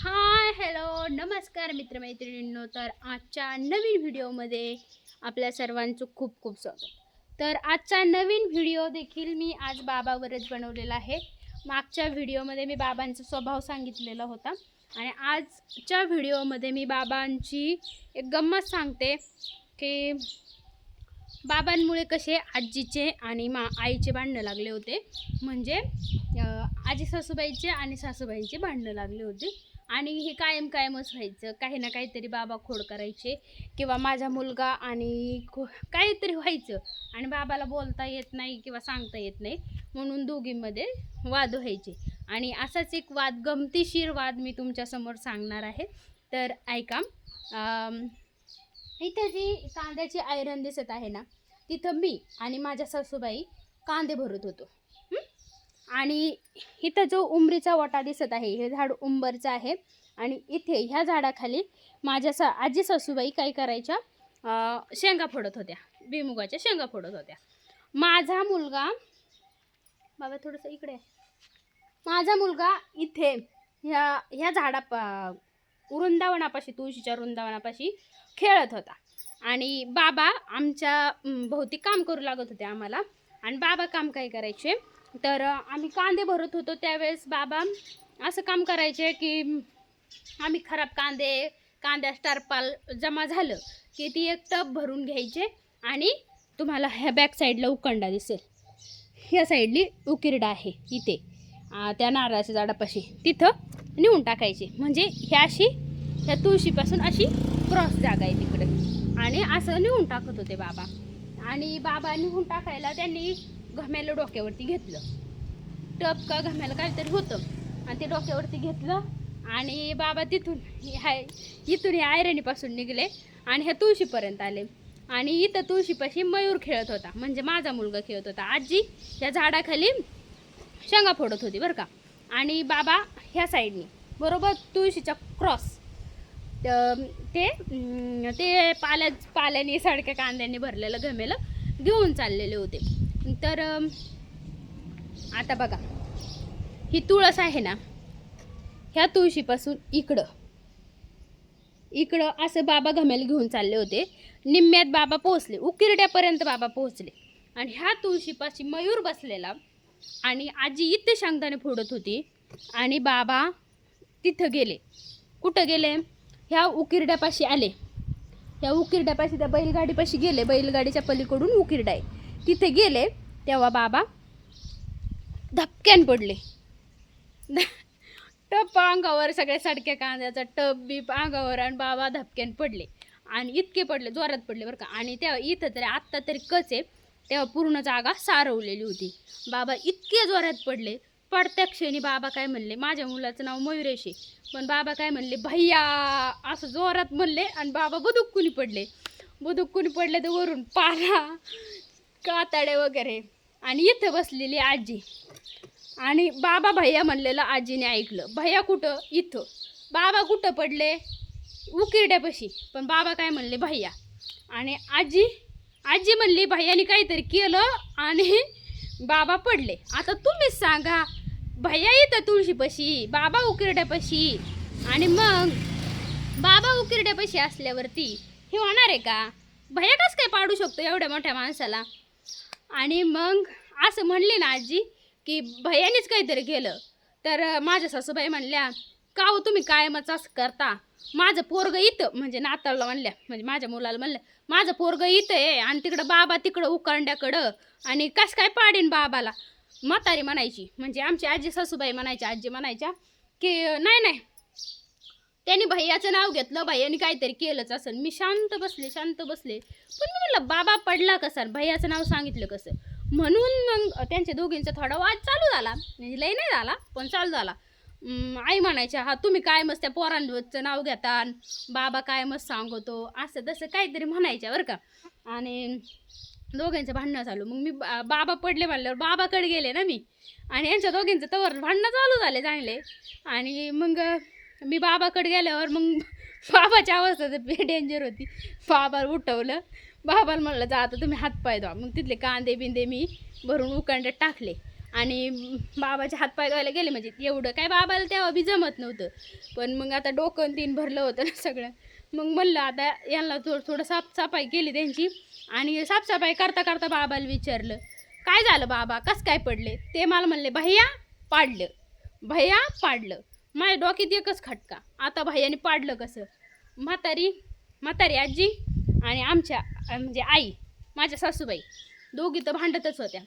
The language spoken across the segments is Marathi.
हाय हॅलो नमस्कार मित्रमैत्रिणींनो. तर आजच्या नवीन व्हिडिओमध्ये आपल्या सर्वांचं खूप खूप स्वागत. तर आजचा नवीन व्हिडिओ देखील मी आज बाबावरच बनवलेला आहे. मागच्या व्हिडिओमध्ये मी बाबांचा स्वभाव सांगितलेला होता आणि आजच्या व्हिडिओमध्ये मी बाबांची एक गंमत सांगते की बाबांमुळे कसे आजीचे आणि आईचे भांडणं लागले होते. म्हणजे आजी सासूबाईचे आणि सासूबाईंचे भांडणं लागले होते आणि हे कायमच व्हायचं. काही ना काहीतरी बाबा खोड करायचे किंवा माझा मुलगा आणि काहीतरी व्हायचं आणि बाबाला बोलता येत नाही किंवा सांगता येत नाही म्हणून दोघींमध्ये वाद व्हायचे. आणि असाच एक वाद, गमतीशीर वाद मी तुमच्यासमोर सांगणार आहे. तर ऐका. इथे जी कांद्याची आयरन दिसत आहे ना, तिथं मी आणि माझ्या सासूबाई कांदे भरत होतो. आणि इथं जो उंबरीचा वाटा दिसत आहे, हे झाड उंबरचं आहे. आणि इथे ह्या झाडाखाली माझ्या आजी सासूबाई काय करायच्या, शेंगा फोडत होत्या, भुईमुगाच्या शेंगा फोडत होत्या. माझा मुलगा, बाबा थोडंसं इकडे, माझा मुलगा इथे ह्या झाडा वृंदावनापाशी, तुळशीच्या वृंदावनापाशी खेळत होता. आणि बाबा आमच्या भोवती काम करू लागत होते आम्हाला. आणि बाबा काम काय करायचे, तर आम्ही कांदे भरत होतो त्यावेळेस बाबा असं काम करायचे की आम्ही खराब कांद्या टरपाल जमा झालं की ती एक टब भरून घ्यायचे. आणि तुम्हाला ह्या बॅक साईडला उकंडा दिसेल, ह्या साईडली उकिरडा आहे इथे त्या नारळाच्या झाडापाशी, तिथं नेऊन टाकायचे. म्हणजे ह्या तुळशीपासून अशी क्रॉस जागा आहे तिकडे, आणि असं नेऊन टाकत होते बाबा. आणि बाबा नेऊन टाकायला त्यांनी घमेलं डोक्यावरती घेतलं, टप का घमेलं काहीतरी होतं, आणि ते डोक्यावरती घेतलं. आणि बाबा इथून ह्या आयरणीपासून निघले आणि ह्या तुळशीपर्यंत आले. आणि इथं तुळशीपाशी मयूर खेळत होता, म्हणजे माझा मुलगा खेळत होता. आजी ह्या झाडाखाली शेंगा फोडत होती बरं का. आणि बाबा ह्या साईडनी बरोबर तुळशीच्या क्रॉस ते पाल्याने सडक्या कांद्यांनी भरलेलं घमेलं घेऊन चाललेले होते. तर आता बघा, ही तुळस आहे ना, ह्या तुळशीपासून इकडं असं बाबा घमेल घेऊन चालले होते. निम्म्यात बाबा पोहोचले, उकिरड्यापर्यंत बाबा पोहोचले. आणि ह्या तुळशीपाशी मयूर बसलेला आणि आजी इथे शेंगदाणे फोडत होती. आणि बाबा तिथं गेले. कुठं गेले, ह्या उकिरड्यापाशी आले. ह्या उकिरड्यापाशी त्या बैलगाडीपाशी गेले, बैलगाडीच्या पलीकडून उकिरडा आहे, तिथे गेले. तेव्हा बाबा धपक्यान पडले. टप अंगावर, सगळ्या सडक्या कांद्याचा टप बीप अंगावर, आणि बाबा धपक्यान पडले. आणि इतके पडले, जोरात पडले बरं का. आणि तेव्हा इथं तरी आत्ता तरी कचे, तेव्हा पूर्ण जागा सारवलेली होती. बाबा इतके जोरात पडले. पडत्या क्षणी बाबा काय म्हणले, माझ्या मुलाचं नाव मयुरेश आहे, पण बाबा काय म्हणले, भैया असं जोरात म्हणले. आणि बाबा बुदुक्कुनी पडले तर वरून पाला, कातडे वगैरे. आणि इथं बसलेली आजी, आणि बाबा भैया म्हणलेलं आजीने ऐकलं. भैया कुठं, इथं. बाबा कुठं पडले, उकिरड्यापाशी, पण बाबा काय म्हणले, भैया. आणि आजी म्हणली भैयाने काहीतरी केलं आणि बाबा पडले. आता तुम्हीच सांगा, भैया इथं तुळशीपाशी, बाबा उकिरड्यापाशी. आणि मग बाबा उकिरड्यापाशी असल्यावरती हे होणार आहे का, भैया कसं काय पाडू शकतो एवढ्या मोठ्या माणसाला. आणि मग असं म्हणले ना आजी की भैयानेच काहीतरी केलं. तर माझ्या सासूबाई म्हणल्या, का हो तुम्ही कायमच असं करता, माझं पोरगं इथं, म्हणजे नाताळला म्हणल्या, म्हणजे माझ्या मुलाला म्हणल्या, माझं पोरगं इथं आहे आणि तिकडं बाबा तिकडं उकंड्याकडं, आणि कसं काय पाडीन बाबाला. म्हातारी म्हणायची, म्हणजे आमची आजी सासूबाई म्हणायच्या, आजी म्हणायच्या की नाही त्यांनी भैयाचं नाव घेतलं, भैयाने काहीतरी केलंच असेल. मी शांत बसले. पण मी म्हटलं बाबा पडला कसा, भैयाचं नाव सांगितलं कसं. म्हणून मग त्यांच्या दोघींचा थोडा वाद चालू झाला, म्हणजे लय नाही झाला पण चालू झाला. आई म्हणायच्या, हा तुम्ही काय मस्त त्या पोरांचं नाव घेता, बाबा काय मस्त सांगतो, असं तसं काहीतरी म्हणायच्या बरं का. आणि दोघांचं भांडणं चालू. मग मी बाबा पडले म्हणल्यावर बाबाकडे गेले ना मी, आणि यांच्या दोघींचं तवर भांडणं चालू झाले चांगले. आणि मग मी बाबाकडे गेल्यावर मग बाबाची अवस्था तर डेंजर होती. बाबाला उठवलं, बाबाला म्हणलं जा आता तुम्ही हातपाय धुवा. मग तिथले कांदे बिंदे मी भरून उकंड्यात टाकले. आणि बाबाचे हातपाय धुवायला गेले. म्हणजे एवढं काय बाबाला तेव्हा बी जमत नव्हतं, पण मग आता डोकं तीन भरलं होतं ना सगळं. मग म्हणलं आता यांना थोडं साफसफाई केली त्यांची. आणि साफसफाई करता करता बाबाला विचारलं, काय झालं बाबा, कसं काय पडले? ते मला म्हणले, भैया पाडलं, भैया पाडलं. माझ्या डोक्यात एकच खटका, आता भैयाने पाडलं कसं? म्हातारी आजी आणि आमच्या म्हणजे आई, माझ्या सासूबाई दोघी तर भांडतच होत्या.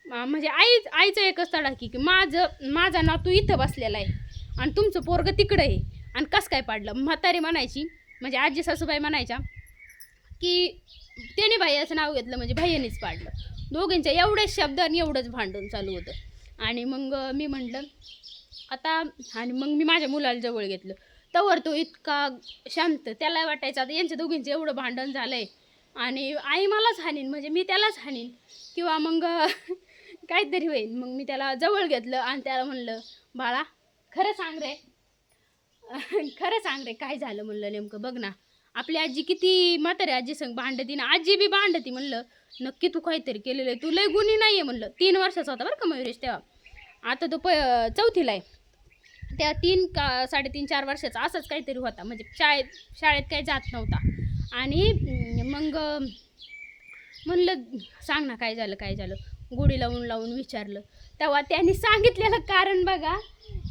म्हणजे आईचं एकच तडाकी की माझा नातू इथं बसलेला आहे आणि तुमचं पोरगं तिकडं आहे आणि कसं काय पाडलं? म्हातारी म्हणायची, म्हणजे आजी सासूबाई म्हणायच्या की त्याने भैयाचं नाव घेतलं म्हणजे भैयानेच पाडलं. दोघींच्या एवढेच शब्द आणि एवढंच भांडण चालू होतं. आणि मग मी म्हटलं आता, आणि मग मी माझ्या मुलाला जवळ घेतलं. तवर तो इतका शांत, त्याला वाटायचं आता यांच्या दोघींचं एवढं भांडण झालं आहे आणि आई मलाच हाणीन, म्हणजे मी त्यालाच हाणीन किंवा मग काहीतरी होईल. मग मी त्याला जवळ घेतलं आणि त्याला म्हणलं, बाळा खरं सांग रे, खरं सांग रे, काय झालं म्हणलं नेमकं? बघ ना आपली आजी किती म्हातारी आजी संग भांडती ना, आजी बी भांडती. म्हणलं नक्की तू काहीतरी केलेलं आहे, तू लय गुणी नाही आहे म्हणलं. 3 वर्षाचा होता बरं का मयुरेश तेव्हा, आता तो 4थीला आहे. त्या 3 का 3.5-4 वर्षाचा असंच काहीतरी होता, म्हणजे शाळेत काही जात नव्हता. आणि मग म्हणलं सांग ना काय झालं. गोडी लावून विचारलं. तेव्हा त्यांनी सांगितलेलं कारण बघा,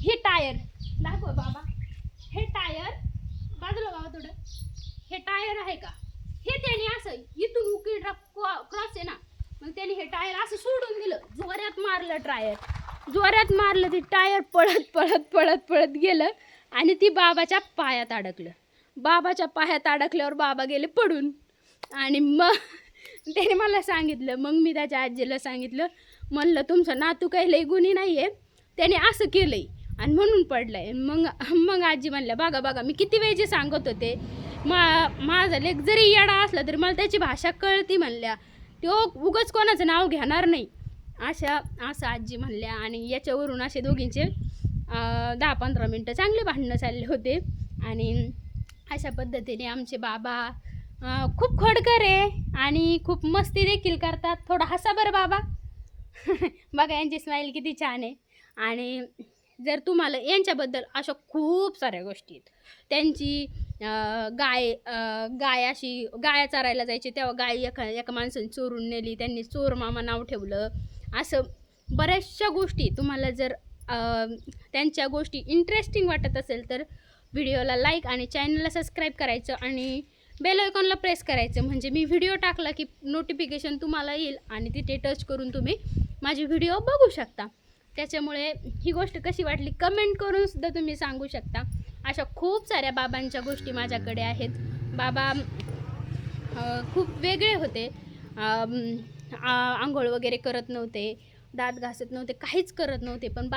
हे टायर दाखव बाबा, हे टायर बाजूला बाबा थोडं, हे टायर आहे का, हे त्यांनी असं इथून उकिडा क्रॉस आहे ना, मग त्यांनी हे टायर असं सोडून दिलं, जोरात मारलं ते टायर पळत गेलं आणि ती बाबाच्या पायात अडकलं. बाबाच्या पायात अडकल्यावर बाबा गेले पडून. आणि मग त्याने मला सांगितलं, मग मी त्याच्या आजीला सांगितलं, म्हणलं तुमचं नातू काही लई गुणी नाही आहे, त्याने असं केलं आहे आणि म्हणून पडलं आहे. मग आजी म्हणल्या, बघा मी किती वेळची सांगत होते, माझा लेक जरी येडा असला तरी मला त्याची भाषा कळती म्हणल्या, तो उगाच कोणाचं नाव घेणार नाही असं आजी म्हणल्या. आणि याच्यावरून असे दोघींचे 10-15 मिनटं चांगले भांडणं चालले होते. आणि अशा पद्धतीने आमचे बाबा खूप खोडकर आहे आणि खूप मस्ती देखील करतात. थोडं हसा बरं बाबा. बघा यांची स्माईल किती छान आहे. आणि जर तुम्हाला यांच्याबद्दल अशा खूप साऱ्या गोष्टी आहेत. त्यांची गाया चरायला जायची तेव्हा गाय एका माणसाने चोरून नेली, त्यांनी चोर मामा नाव ठेवलं. असं बऱ्याचशा गोष्टी, तुम्हाला जर त्यांच्या गोष्टी इंटरेस्टिंग वाटत असेल तर व्हिडिओला लाईक आणि चॅनलला सबस्क्राईब करायचं आणि बेल आयकॉनला प्रेस करायचं, म्हणजे मी व्हिडिओ टाकला की नोटिफिकेशन तुम्हाला येईल आणि तिथे टच करून तुम्ही माझे व्हिडिओ बघू शकता. त्याच्यामुळे ही गोष्ट कशी वाटली कमेंट करून सुद्धा तुम्ही सांगू शकता. अशा खूप साऱ्या बाबांच्या गोष्टी माझ्याकडे आहेत. बाबा खूप वेगळे होते. आंघोळ वगैरे करत नव्हते, दात घासत नव्हते, काहीच करत नव्हते, पण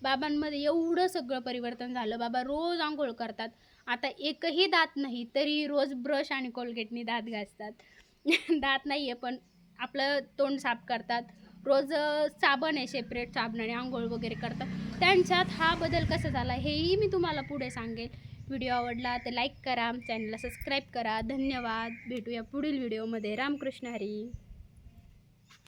बाबांमध्ये एवढं सगळं परिवर्तन झालं. बाबा रोज आंघोळ करतात, आता एकही दात नाही तरी रोज ब्रश आणि कोलगेटनी दात घासतात. दात नाही आहे पण आपलं तोंड साफ करतात, रोज साबण आहे सेपरेट, साबणाने आंघोळ वगैरे करतात. त्यांच्यात हा बदल कसा झाला हेही मी तुम्हाला पुढे सांगेल. व्हिडिओ आवडला तर लाईक करा, चॅनलला सबस्क्राईब करा. धन्यवाद. भेटूया पुढील व्हिडिओमध्ये. रामकृष्ण हरी.